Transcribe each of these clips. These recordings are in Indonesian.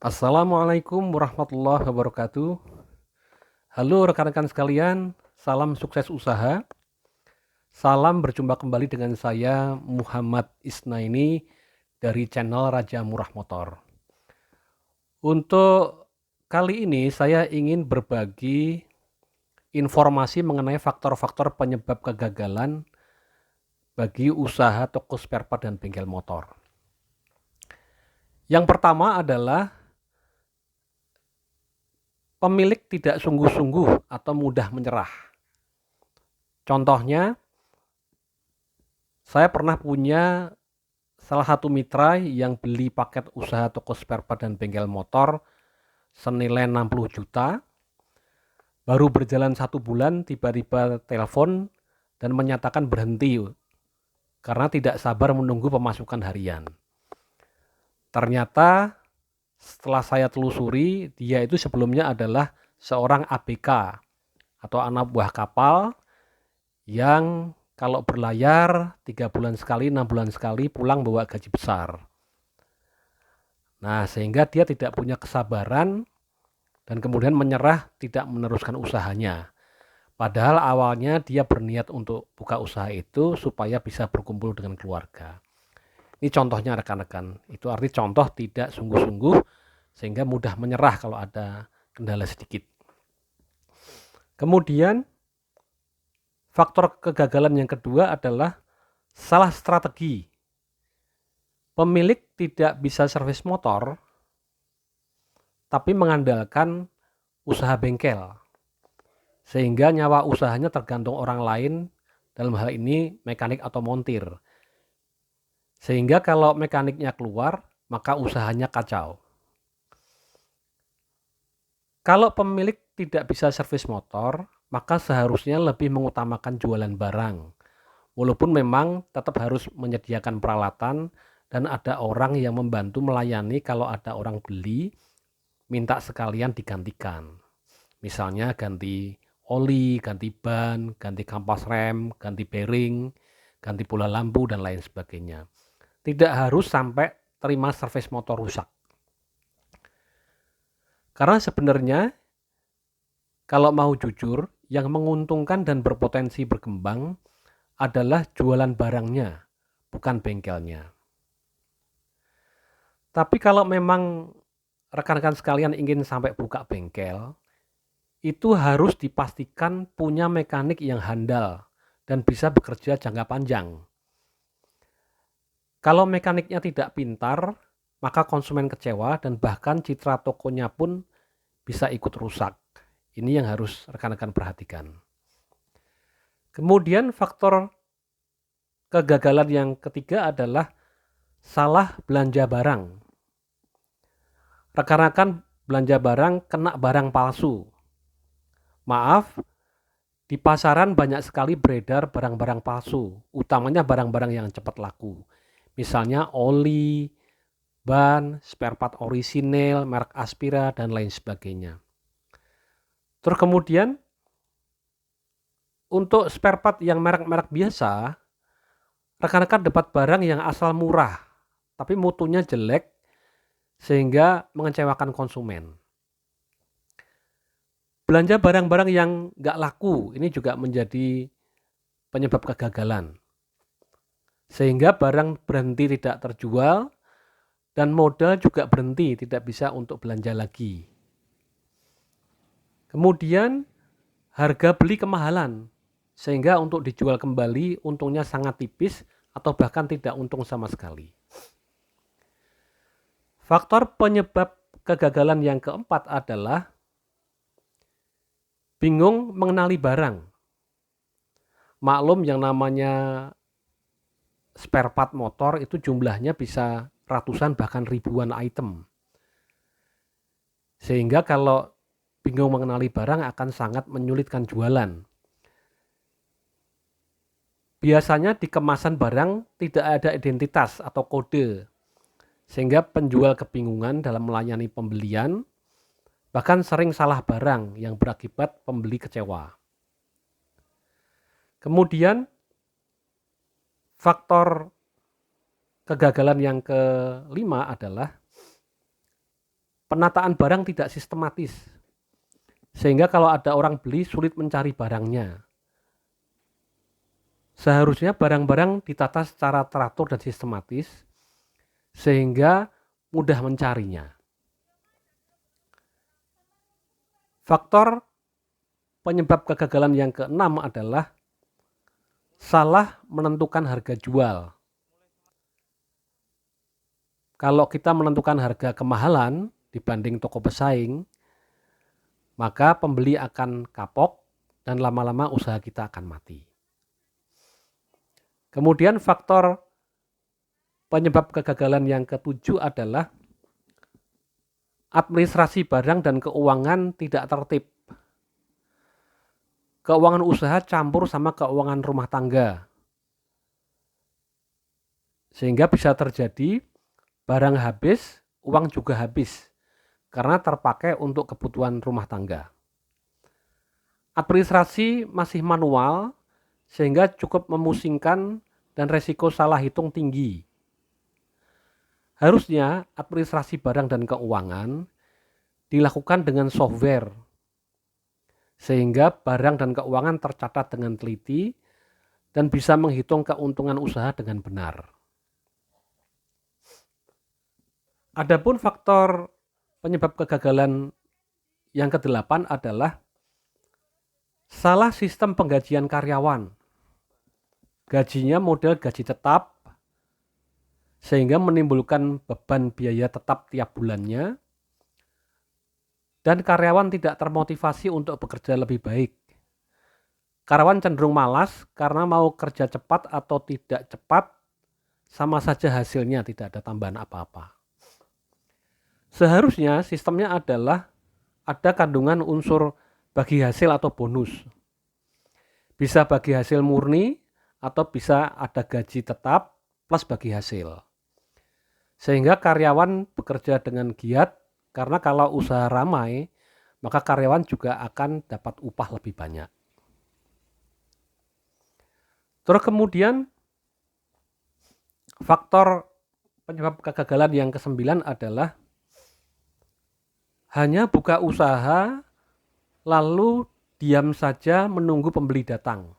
Assalamualaikum warahmatullahi wabarakatuh. Halo rekan-rekan sekalian, salam sukses usaha. Salam berjumpa kembali dengan saya Muhammad Isnaini dari channel Raja Murah Motor. Untuk kali ini saya ingin berbagi informasi mengenai faktor-faktor penyebab kegagalan bagi usaha toko spare part dan bengkel motor. Yang pertama adalah pemilik tidak sungguh-sungguh atau mudah menyerah. Contohnya, saya pernah punya salah satu mitra yang beli paket usaha toko spare part dan bengkel motor senilai 60 juta. Baru berjalan 1 bulan, tiba-tiba telepon dan menyatakan berhenti karena tidak sabar menunggu pemasukan harian. Ternyata setelah saya telusuri, dia itu sebelumnya adalah seorang ABK atau anak buah kapal yang kalau berlayar 3 bulan sekali, 6 bulan sekali pulang bawa gaji besar. Nah, sehingga dia tidak punya kesabaran dan kemudian menyerah, tidak meneruskan usahanya. Padahal awalnya dia berniat untuk buka usaha itu supaya bisa berkumpul dengan keluarga. Ini contohnya rekan-rekan. Itu arti contoh tidak sungguh-sungguh sehingga mudah menyerah kalau ada kendala sedikit. Kemudian faktor kegagalan yang kedua adalah salah strategi. Pemilik tidak bisa servis motor tapi mengandalkan usaha bengkel, sehingga nyawa usahanya tergantung orang lain, dalam hal ini mekanik atau montir. Sehingga kalau mekaniknya keluar, maka usahanya kacau. Kalau pemilik tidak bisa servis motor, maka seharusnya lebih mengutamakan jualan barang. Walaupun memang tetap harus menyediakan peralatan dan ada orang yang membantu melayani kalau ada orang beli, minta sekalian digantikan. Misalnya ganti oli, ganti ban, ganti kampas rem, ganti bearing, ganti bola lampu, dan lain sebagainya. Tidak harus sampai terima servis motor rusak. Karena sebenarnya kalau mau jujur, yang menguntungkan dan berpotensi berkembang adalah jualan barangnya, bukan bengkelnya. Tapi kalau memang rekan-rekan sekalian ingin sampai buka bengkel, itu harus dipastikan punya mekanik yang handal dan bisa bekerja jangka panjang. Kalau mekaniknya tidak pintar, maka konsumen kecewa dan bahkan citra tokonya pun bisa ikut rusak. Ini yang harus rekan-rekan perhatikan. Kemudian faktor kegagalan yang ketiga adalah salah belanja barang. Rekan-rekan belanja barang kena barang palsu. Maaf, di pasaran banyak sekali beredar barang-barang palsu, utamanya barang-barang yang cepat laku. Misalnya oli, ban, spare part orisinil, merek Aspira, dan lain sebagainya. Terus kemudian untuk spare part yang merek-merek biasa, rekan-rekan dapat barang yang asal murah, tapi mutunya jelek sehingga mengecewakan konsumen. Belanja barang-barang yang nggak laku, ini juga menjadi penyebab kegagalan. Sehingga barang berhenti tidak terjual, dan modal juga berhenti, tidak bisa untuk belanja lagi. Kemudian harga beli kemahalan, sehingga untuk dijual kembali untungnya sangat tipis atau bahkan tidak untung sama sekali. Faktor penyebab kegagalan yang keempat adalah bingung mengenali barang. Maklum yang namanya spare part motor itu jumlahnya bisa ratusan bahkan ribuan item. Sehingga kalau bingung mengenali barang akan sangat menyulitkan jualan. Biasanya di kemasan barang tidak ada identitas atau kode, sehingga penjual kebingungan dalam melayani pembelian, bahkan sering salah barang yang berakibat pembeli kecewa. Kemudian faktor kegagalan yang kelima adalah Penataan barang tidak sistematis, sehingga kalau ada orang beli sulit mencari barangnya. Seharusnya barang-barang ditata secara teratur dan sistematis, sehingga mudah mencarinya. Faktor penyebab kegagalan yang keenam adalah salah menentukan harga jual. Kalau kita menentukan harga kemahalan dibanding toko pesaing, maka pembeli akan kapok dan lama-lama usaha kita akan mati. Kemudian faktor penyebab kegagalan yang ketujuh adalah administrasi barang dan keuangan tidak tertib. Keuangan usaha campur sama keuangan rumah tangga, sehingga bisa terjadi barang habis, uang juga habis, karena terpakai untuk kebutuhan rumah tangga. Administrasi masih manual, sehingga cukup memusingkan dan resiko salah hitung tinggi. Harusnya administrasi barang dan keuangan dilakukan dengan software, sehingga barang dan keuangan tercatat dengan teliti dan bisa menghitung keuntungan usaha dengan benar. Adapun faktor penyebab kegagalan yang kedelapan adalah salah sistem penggajian karyawan. Gajinya model gaji tetap, sehingga menimbulkan beban biaya tetap tiap bulannya, dan karyawan tidak termotivasi untuk bekerja lebih baik. Karyawan cenderung malas karena mau kerja cepat atau tidak cepat, sama saja hasilnya tidak ada tambahan apa-apa. Seharusnya sistemnya adalah ada kandungan unsur bagi hasil atau bonus. Bisa bagi hasil murni atau bisa ada gaji tetap plus bagi hasil. Sehingga karyawan bekerja dengan giat, karena kalau usaha ramai, maka karyawan juga akan dapat upah lebih banyak. Terus kemudian faktor penyebab kegagalan yang ke-9 adalah hanya buka usaha lalu diam saja menunggu pembeli datang,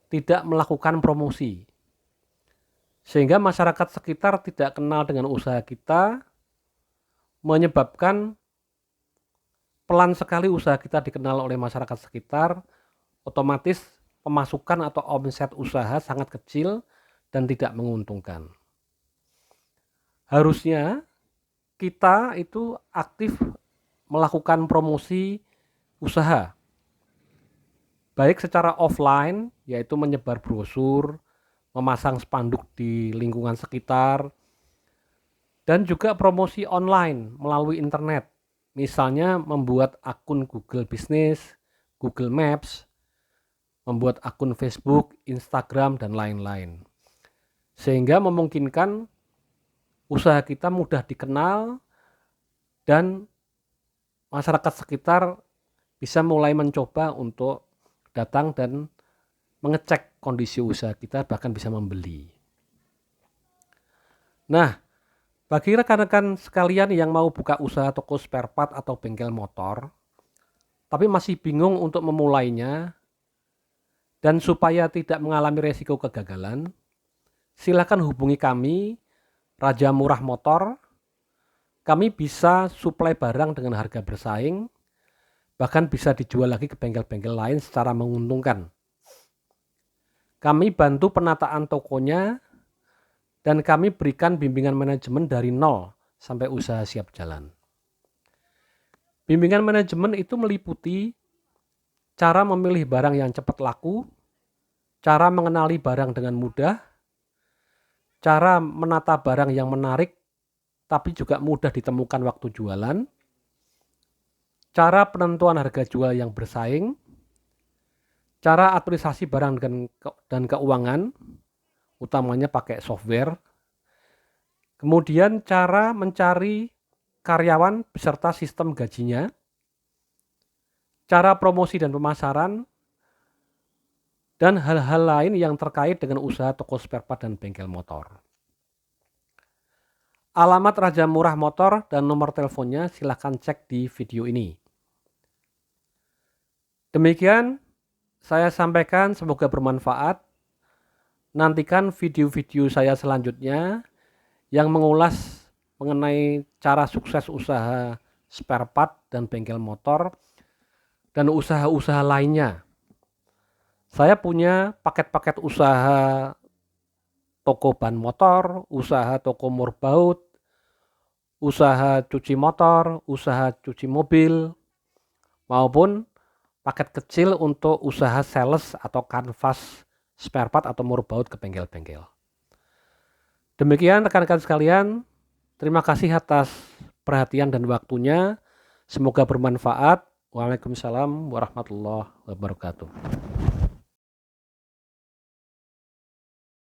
tidak melakukan promosi, sehingga masyarakat sekitar tidak kenal dengan usaha kita, menyebabkan pelan sekali usaha kita dikenal oleh masyarakat sekitar, otomatis pemasukan atau omset usaha sangat kecil dan tidak menguntungkan. Harusnya kita itu aktif melakukan promosi usaha, baik secara offline, yaitu menyebar brosur, memasang spanduk di lingkungan sekitar, dan juga promosi online melalui internet, misalnya membuat akun Google Business, Google Maps, membuat akun Facebook, Instagram, dan lain-lain, sehingga memungkinkan usaha kita mudah dikenal dan masyarakat sekitar bisa mulai mencoba untuk datang dan mengecek kondisi usaha kita, bahkan bisa membeli. Nah, bagi rekan-rekan sekalian yang mau buka usaha toko spare part atau bengkel motor, tapi masih bingung untuk memulainya, dan supaya tidak mengalami resiko kegagalan, silakan hubungi kami, Raja Murah Motor. Kami bisa suplai barang dengan harga bersaing, bahkan bisa dijual lagi ke bengkel-bengkel lain secara menguntungkan. Kami bantu penataan tokonya, dan kami berikan bimbingan manajemen dari nol sampai usaha siap jalan. Bimbingan manajemen itu meliputi cara memilih barang yang cepat laku, cara mengenali barang dengan mudah, cara menata barang yang menarik tapi juga mudah ditemukan waktu jualan, cara penentuan harga jual yang bersaing, cara administrasi barang dan keuangan, utamanya pakai software, kemudian cara mencari karyawan beserta sistem gajinya, cara promosi dan pemasaran, dan hal-hal lain yang terkait dengan usaha toko spare part dan bengkel motor. Alamat Raja Murah Motor dan nomor teleponnya silahkan cek di video ini. Demikian saya sampaikan, semoga bermanfaat. Nantikan video-video saya selanjutnya yang mengulas mengenai cara sukses usaha spare part dan bengkel motor dan usaha-usaha lainnya. Saya punya paket-paket usaha toko ban motor, usaha toko murbaut, usaha cuci motor, usaha cuci mobil, maupun paket kecil untuk usaha sales atau kanvas spare part atau murbaut ke bengkel-bengkel. Demikian rekan-rekan sekalian, terima kasih atas perhatian dan waktunya. Semoga bermanfaat. Waalaikumsalam warahmatullahi wabarakatuh.